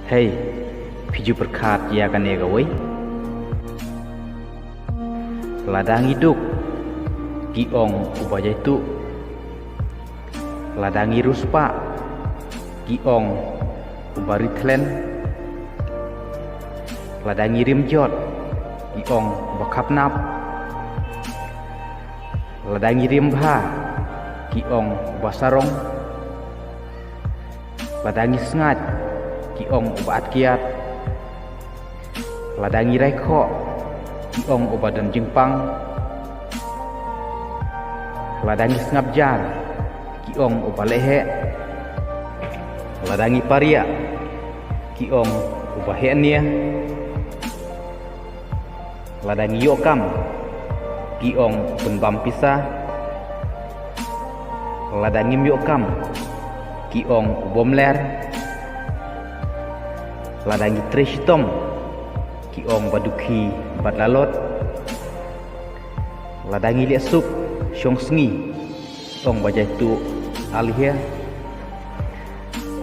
Hei, piju perkat ya kan ya gawai. Ladang hidup, giong ubah jaitu. Ladangi ruspa, giong ubah ritlen. Ladangi rimjot, giong ubah kapnap. Ladangi rimbha, giong ubah sarong. Ladangi sengat, giong ubah atkiat. Ladangi reko, giong ubah dan jengpang. Ladangi sengap jar, giong ubah lehe. Ladangi paria, giong ubah henia. Ladangi yokam, giong penbam pisah. Ladangi myokam, giong ubom ler. Ladangi trishtom, giong baduki badlalot. Ladangi liasuk, syong sengi, giong bajai tu alihya.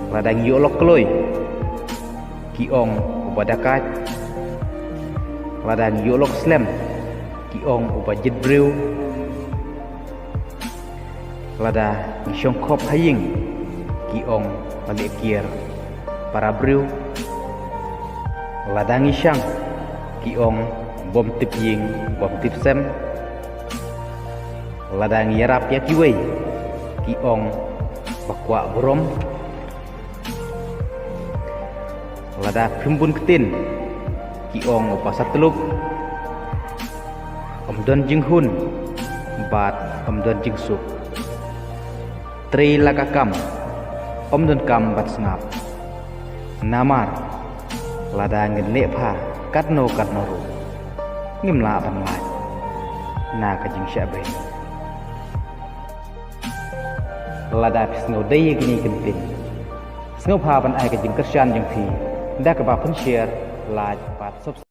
Ladangi yolok keloy, giong ubadakat. Ladangi yolok slem, giong ubah jedbrew. Lada syong kop haying, giong bagi kier para brew. Ladangi syang, giong bom tip ying bom tip sem. Ladangi yarap yakiwei, giong bakwa borom. Lada pimbun ketin, giong pasar teluk. Omdon jinghun, bat omdon jingsuk. Tri lakakam, omdon kam bat sengap. Namar, lada ngin lepha, katno ru. Ngimla banlat, na kajing syabay. Lada pisngau daya gini gentin. Sengau pa ban ay kajing kersyan jeng pi. Dah kebab share, like, pat, subscribe.